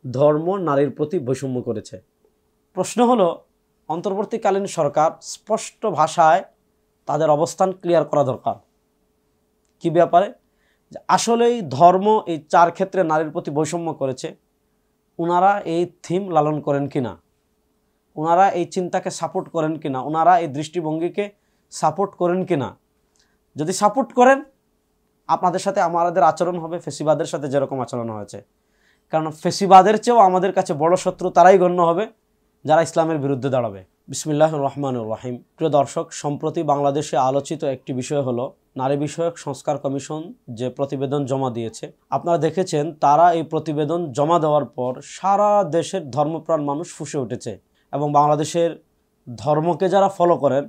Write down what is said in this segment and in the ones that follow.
ধর্ম নারীর প্রতি বৈষম্য করেছে। প্রশ্ন হলো, অন্তর্বর্তীকালীন সরকার স্পষ্ট ভাষায় তাদের অবস্থান ক্লিয়ার করা দরকার। কি ব্যাপারে? যে আসলেই ধর্ম এই 4 ক্ষেত্রে নারীর প্রতি বৈষম্য করেছে, ওনারা এই থিম লালন করেন কিনা, ওনারা এই চিন্তাকে সাপোর্ট করেন কিনা, ওনারা এই দৃষ্টিভঙ্গিকে সাপোর্ট করেন কিনা। যদি সাপোর্ট করেন, আপনাদের সাথে আমাদের আচরণ হবে ফেসিবাদের সাথে যেরকম আচরণ হয়েছে। কারণ ফেসিবাদের চেয়েও আমাদের কাছে বড় শত্রু তারাই গণ্য হবে যারা ইসলামের বিরুদ্ধে দাঁড়াবে। বিসমিল্লাহির রহমানির রহিম। প্রিয় দর্শক, সম্প্রতি বাংলাদেশে আলোচিত একটি বিষয় হলো নারী বিষয়ক সংস্কার কমিশন যে প্রতিবেদন জমা দিয়েছে। আপনারা দেখেছেন, তারা এই প্রতিবেদন জমা দেওয়ার পর সারা দেশের ধর্মপ্রাণ মানুষ ফুঁসে উঠেছে এবং বাংলাদেশের ধর্মকে যারা ফলো করেন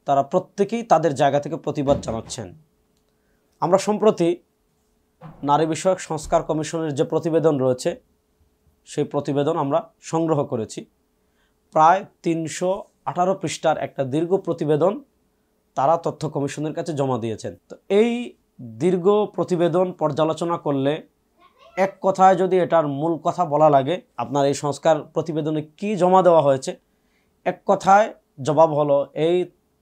তারা প্রত্যেকেই তাদের জায়গা থেকে প্রতিবাদ জানাচ্ছেন। আমরা সম্প্রতি নারী বিষয়ক সংস্কার কমিশনের যে প্রতিবেদন রয়েছে সেই প্রতিবেদন আমরা সংগ্রহ করেছি। প্রায় 318 পৃষ্ঠার একটা দীর্ঘ প্রতিবেদন তারা তথ্য কমিশনের কাছে জমা দিয়েছেন। তো এই দীর্ঘ প্রতিবেদন পর্যালোচনা করলে এক কথায় যদি এটার মূল কথা বলা লাগে, আপনার এই সংস্কার প্রতিবেদনে কি জমা দেওয়া হয়েছে, এক কথায় জবাব হলো এই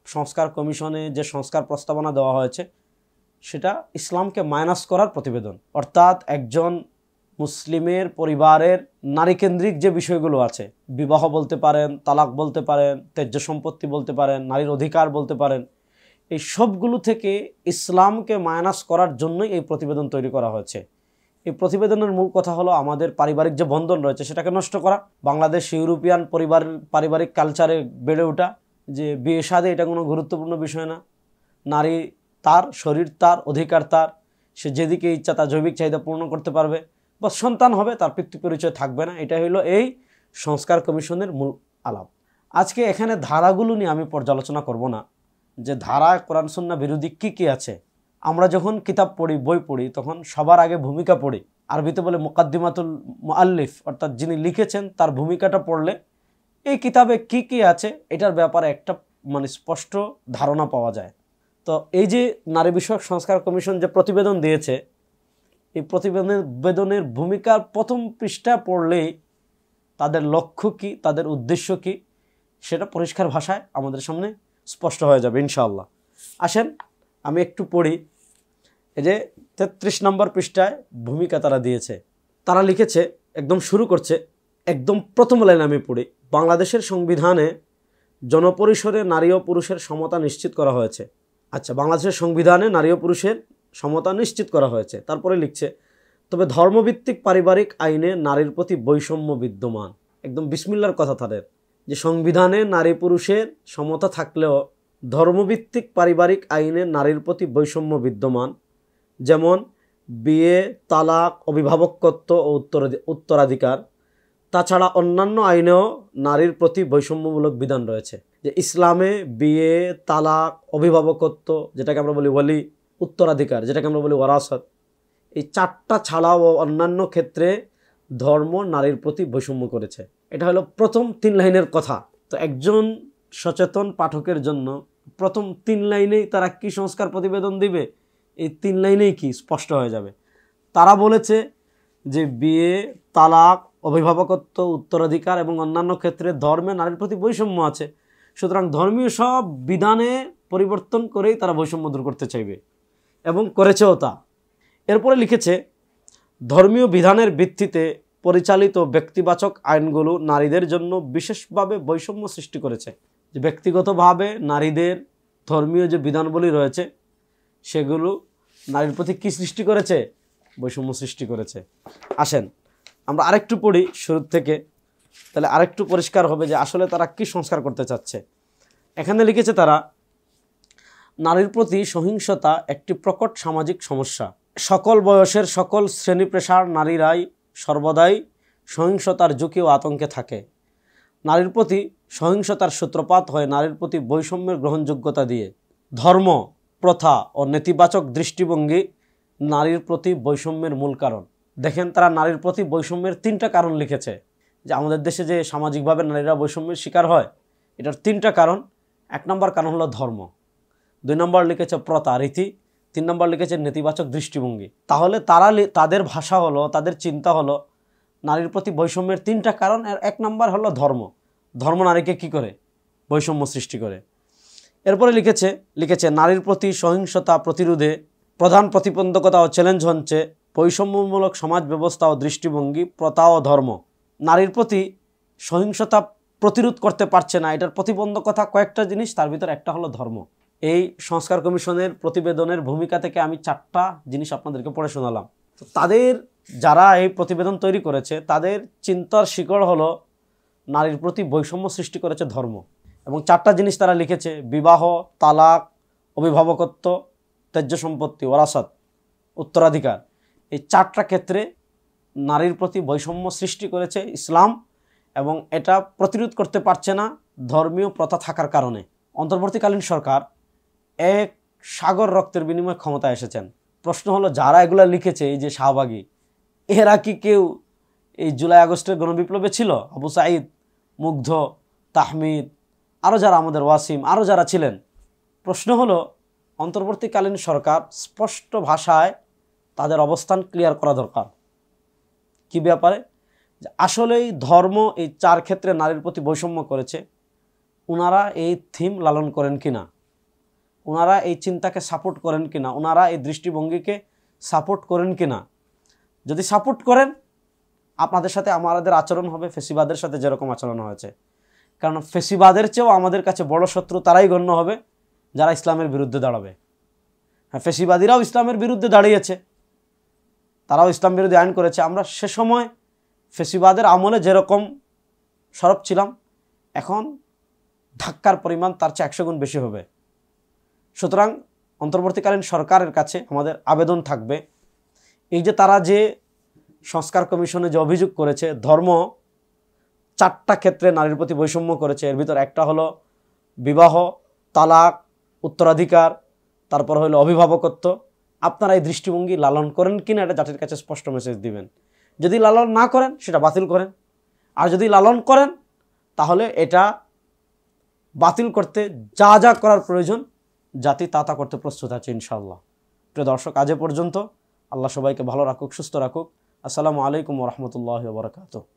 সংস্কার কমিশনে যে সংস্কার প্রস্তাবনা দেওয়া হয়েছে সেটা ইসলামকে মাইনাস করার প্রতিবেদন। অর্থাৎ একজন মুসলিমের পরিবারের নারীকেন্দ্রিক যে বিষয়গুলো আছে, বিবাহ বলতে পারেন, তালাক বলতে পারেন, ত্যায্য সম্পত্তি বলতে পারেন, নারীর অধিকার বলতে পারেন, এই সবগুলো থেকে ইসলামকে মাইনাস করার জন্যই এই প্রতিবেদন তৈরি করা হয়েছে। এই প্রতিবেদনের মূল কথা হলো আমাদের পারিবারিক যে বন্ধন রয়েছে সেটাকে নষ্ট করা। বাংলাদেশ ইউরোপিয়ান পারিবারিক কালচারে বেড়ে ওঠা যে বিয়ে শাদী এটা কোনো গুরুত্বপূর্ণ বিষয় না, নারী তার শরীর তার অধিকার তার, সে যেদিকে ইচ্ছা তার জৈবিক চাহিদা পূর্ণ করতে পারবে, বা সন্তান হবে তার পিতৃ পরিচয় থাকবে না। এটা হলো এই সংস্কার কমিশনের মূল আলাপ। আজকে এখানে ধারাগুলো নিয়ে আমি পর্যালোচনা করব না যে ধারা কোরআন সুন্নাহ বিরোধী কী কী আছে। আমরা যখন কিতাব পড়ি, বই পড়ি, তখন সবার আগে ভূমিকা পড়ি। আরবিতে বলে মুকাদ্দিমাতুল মুআল্লিফ, অর্থাৎ যিনি লিখেছেন তার ভূমিকাটা পড়লে এই কিতাবে কি কি আছে এটার ব্যাপারে একটা স্পষ্ট ধারণা পাওয়া যায়। তো এই যে নারী বিষয়ক সংস্কার কমিশন যে প্রতিবেদন দিয়েছে, এই প্রতিবেদনের ভূমিকার প্রথম পৃষ্ঠা পড়লেই তাদের লক্ষ্য কি, তাদের উদ্দেশ্য কি, সেটা পরিষ্কার ভাষায় আমাদের সামনে স্পষ্ট হয়ে যাবে ইনশাআল্লাহ। আসেন আমি একটু পড়ি। এই যে 33 নম্বর পৃষ্ঠায় ভূমিকা তারা দিয়েছে। তারা লিখেছে, একদম শুরু করছে, একদম প্রথম লাইন আমি পড়ি। বাংলাদেশের সংবিধানে জনপরিসরে নারী ও পুরুষের সমতা নিশ্চিত করা হয়েছে। আচ্ছা, বাংলাদেশের সংবিধানে নারী ও পুরুষের সমতা নিশ্চিত করা হয়েছে। তারপরে লিখছে, তবে ধর্মভিত্তিক পারিবারিক আইনে নারীর প্রতি বৈষম্য বিদ্যমান। একদম বিসমিল্লার কথা তাদের, যে সংবিধানে নারী পুরুষের সমতা থাকলেও ধর্মভিত্তিক পারিবারিক আইনে নারীর প্রতি বৈষম্য বিদ্যমান। যেমন বিয়ে, তালাক, অভিভাবকত্ব ও উত্তরাধিকার। তাছাড়া অন্যান্য আইনেও নারীর প্রতি বৈষম্যমূলক বিধান রয়েছে। যে ইসলামে বিয়ে, তালাক, অভিভাবকত্ব যেটাকে আমরা বলি ওয়ালি, উত্তরাধিকার যেটাকে আমরা বলি ওয়ারাসাত, এই 4টা ছাড়াও অন্যান্য ক্ষেত্রে ধর্ম নারীর প্রতি বৈষম্য করেছে। এটা হলো প্রথম 3 লাইনের কথা। তো একজন সচেতন পাঠকের জন্য প্রথম 3 লাইনেই তারা কি সংস্কার প্রতিবেদন দিবে, এই 3 লাইনেই কি স্পষ্ট হয়ে যাবে। তারা বলেছে যে বিয়ে, তালাক, অভিভাবকত্ব, উত্তরাধিকার এবং অন্যান্য ক্ষেত্রে ধর্মে নারীর প্রতি বৈষম্য আছে, সুতরাং ধর্মীয় সব বিধানে পরিবর্তন করেই তারা বৈষম্য দূর করতে চাইবে এবং করেছেও তা। এরপরে লিখেছে, ধর্মীয় বিধানের ভিত্তিতে পরিচালিত ব্যক্তিবাচক আইনগুলো নারীদের জন্য বিশেষভাবে বৈষম্য সৃষ্টি করেছে। যে ব্যক্তিগতভাবে নারীদের ধর্মীয় যে বিধানগুলি রয়েছে সেগুলো নারীর প্রতি কী সৃষ্টি করেছে? বৈষম্য সৃষ্টি করেছে। আসেন আমরা আরেকটু পড়ি শুরু থেকে, তাহলে আরেকটু পরিষ্কার হবে যে আসলে তারা কি সংস্কার করতে চাচ্ছে। এখানে লিখেছে তারা, নারীর প্রতি সহিংসতা একটি প্রকট সামাজিক সমস্যা। সকল বয়সের সকল শ্রেণী পেশার নারীরাই সর্বদাই সহিংসতার ঝুঁকি ও আতঙ্কে থাকে। নারীর প্রতি সহিংসতার সূত্রপাত হয় নারীর প্রতি বৈষম্যের গ্রহণযোগ্যতা দিয়ে। ধর্ম, প্রথা ও নেতিবাচক দৃষ্টিভঙ্গি নারীর প্রতি বৈষম্যের মূল কারণ। দেখেন, তারা নারীর প্রতি বৈষম্যের 3টা কারণ লিখেছে। যে আমাদের দেশে যে সামাজিকভাবে নারীরা বৈষম্যের শিকার হয়, এটার 3টা কারণ। 1 নম্বর কারণ হলো ধর্ম, 2 নম্বর লিখেছে প্রথা রীতি, 3 নম্বর লিখেছে নেতিবাচক দৃষ্টিভঙ্গি। তাহলে তাদের ভাষা হলো, তাদের চিন্তা হলো, নারীর প্রতি বৈষম্যের 3টা কারণ। এর 1 নম্বর হলো ধর্ম। ধর্ম নারীকে কি করে? বৈষম্য সৃষ্টি করে। এরপরে লিখেছে নারীর প্রতি সহিংসতা প্রতিরোধে প্রধান প্রতিবন্ধকতা ও চ্যালেঞ্জ হচ্ছে বৈষম্যমূলক সমাজ ব্যবস্থা ও দৃষ্টিভঙ্গি, প্রথা ও ধর্ম। নারীর প্রতি সহিংসতা প্রতিরোধ করতে পারছে না, এটার প্রতিবন্ধকতা কয়েকটা জিনিস, তার ভিতর একটা হলো ধর্ম। এই সংস্কার কমিশনের প্রতিবেদনের ভূমিকা থেকে আমি 4টা জিনিস আপনাদেরকে পড়ে শোনালাম। তো তাদের যারা এই প্রতিবেদন তৈরি করেছে তাদের চিন্তার শিকড় হলো নারীর প্রতি বৈষম্য সৃষ্টি করেছে ধর্ম। এবং 4টা জিনিস তারা লিখেছে: বিবাহ, তালাক, অভিভাবকত্ব, ত্যায্য সম্পত্তি, ওরাসাত, উত্তরাধিকার। এই 4টা ক্ষেত্রে নারীর প্রতি বৈষম্য সৃষ্টি করেছে ইসলাম, এবং এটা প্রতিরোধ করতে পারছে না ধর্মীয় প্রথা থাকার কারণে। অন্তর্বর্তীকালীন সরকার এক সাগর রক্তের বিনিময়ে ক্ষমতায় এসেছেন। প্রশ্ন হলো, যারা এগুলো লিখেছে, এই যে শাহবাগী, এরা কি কেউ এই জুলাই আগস্টের গণবিপ্লবে ছিল? আবু সাঈদ, মুগ্ধ, তাহমিদ, আরও যারা আমাদের ওয়াসিম, আরও যারা ছিলেন। প্রশ্ন হলো, অন্তর্বর্তীকালীন সরকার স্পষ্ট ভাষায় তাদের অবস্থান ক্লিয়ার করা দরকার। কি ব্যাপারে? যে আসলেই ধর্ম এই 4 ক্ষেত্রে নারীর প্রতি বৈষম্য করেছে, ওনারা এই থিম লালন করেন কিনা, ওনারা এই চিন্তাকে সাপোর্ট করেন কিনা, ওনারা এই দৃষ্টিভঙ্গিকে সাপোর্ট করেন কিনা। যদি সাপোর্ট করেন, আপনাদের সাথে আমাদের আচরণ হবে ফেসিবাদের সাথে যেরকম আচরণ হয়েছে। কারণ ফেসিবাদের চেয়েও আমাদের কাছে বড় শত্রু তারাই গণ্য হবে যারা ইসলামের বিরুদ্ধে দাঁড়াবে। হ্যাঁ, ফেসিবাদীরাও ইসলামের বিরুদ্ধে দাঁড়িয়েছে, তারাও ইসলাম বিরোধী আইন করেছে। আমরা সে সময় ফেসিবাদের আমলে যেরকম সরব ছিলাম, এখন ধাক্কার পরিমাণ তার চেয়ে 100 গুণ বেশি হবে। সুতরাং অন্তর্বর্তীকালীন সরকারের কাছে আমাদের আবেদন থাকবে, এই যে তারা যে সংস্কার কমিশনে যে অভিযোগ করেছে ধর্ম 4টা ক্ষেত্রে নারীর প্রতি বৈষম্য করেছে, এর ভিতর একটা হলো বিবাহ, তালাক, উত্তরাধিকার, তারপর হলো অভিভাবকত্ব। আপনারা এই দৃষ্টিভঙ্গি লালন করেন কিনা এটা জাতির কাছে স্পষ্ট মেসেজ দিবেন। যদি লালন না করেন সেটা বাতিল করেন, আর যদি লালন করেন তাহলে এটা বাতিল করতে যা যা করার প্রয়োজন জাতি তা করতে প্রস্তুত আছে ইনশাআল্লাহ। প্রিয় দর্শক, আজ পর্যন্ত। আল্লাহ সবাইকে ভালো রাখুক, সুস্থ রাখুক। আসসালামু আলাইকুম ওয়া রাহমাতুল্লাহি ওয়া বারাকাতুহু।